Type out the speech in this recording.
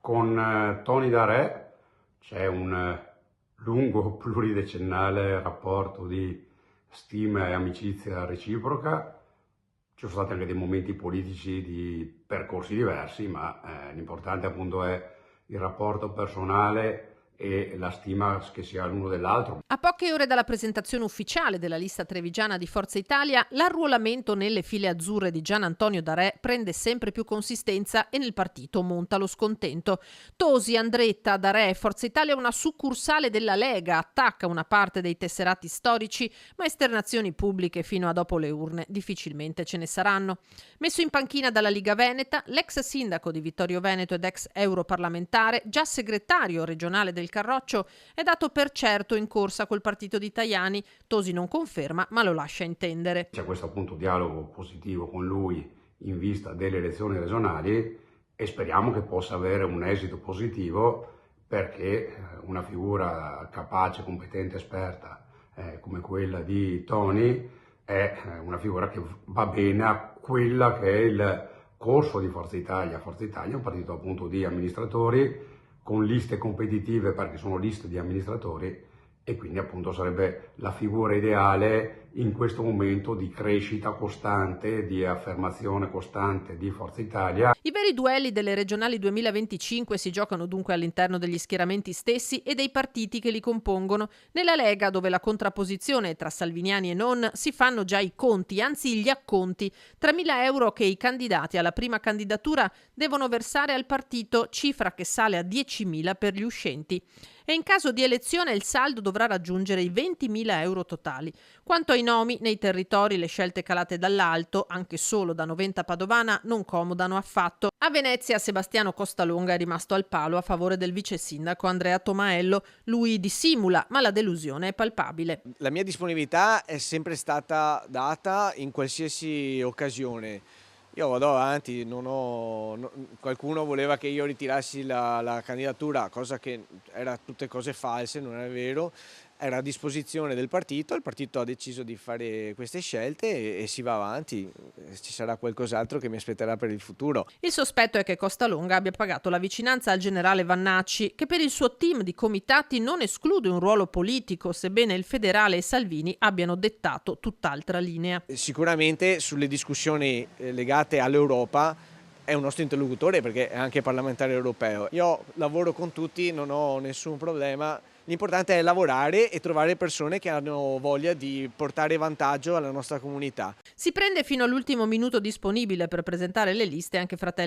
Con Tony Darè c'è un lungo pluridecennale rapporto di stima e amicizia reciproca. Ci sono stati anche dei momenti politici di percorsi diversi, ma l'importante appunto è il rapporto personale e la stima che si ha l'uno dell'altro. A poche ore dalla presentazione ufficiale della lista trevigiana di Forza Italia, l'arruolamento nelle file azzurre di Gian Antonio Darè prende sempre più consistenza e nel partito monta lo scontento. Tosi, Andretta, Darè, Forza Italia è una succursale della Lega, attacca una parte dei tesserati storici, ma esternazioni pubbliche fino a dopo le urne difficilmente ce ne saranno. Messo in panchina dalla Liga Veneta, l'ex sindaco di Vittorio Veneto ed ex europarlamentare, già segretario regionale del Carroccio, è dato per certo in corsa col partito di Tajani. Tosi non conferma, ma lo lascia intendere. C'è questo appunto dialogo positivo con lui in vista delle elezioni regionali e speriamo che possa avere un esito positivo, perché una figura capace, competente, esperta come quella di Tony è una figura che va bene a quella che è il corso di Forza Italia. Forza Italia è un partito appunto di amministratori con liste competitive, perché sono liste di amministratori, e quindi appunto sarebbe la figura ideale in questo momento di crescita costante, di affermazione costante di Forza Italia. I veri duelli delle regionali 2025 si giocano dunque all'interno degli schieramenti stessi e dei partiti che li compongono. Nella Lega, dove la contrapposizione è tra salviniani e non, si fanno già i conti, anzi gli acconti. 3.000 euro che i candidati alla prima candidatura devono versare al partito, cifra che sale a 10.000 per gli uscenti. E in caso di elezione il saldo dovrà raggiungere i 20.000 euro totali. Quanto ai nomi, nei territori le scelte calate dall'alto, anche solo da Noventa Padovana, non comodano affatto. A Venezia Sebastiano Costalonga è rimasto al palo a favore del vice sindaco Andrea Tomaello. Lui dissimula, ma la delusione è palpabile. La mia disponibilità è sempre stata data in qualsiasi occasione. Io vado avanti, qualcuno voleva che io ritirassi la candidatura, cosa che era tutte cose false, non è vero. Era a disposizione del partito, il partito ha deciso di fare queste scelte e si va avanti, ci sarà qualcos'altro che mi aspetterà per il futuro. Il sospetto è che Costalonga abbia pagato la vicinanza al generale Vannacci, che per il suo team di comitati non esclude un ruolo politico, sebbene il federale e Salvini abbiano dettato tutt'altra linea. Sicuramente sulle discussioni legate all'Europa è un nostro interlocutore, perché è anche parlamentare europeo. Io lavoro con tutti, non ho nessun problema. L'importante è lavorare e trovare persone che hanno voglia di portare vantaggio alla nostra comunità. Si prende fino all'ultimo minuto disponibile per presentare le liste anche Fratelli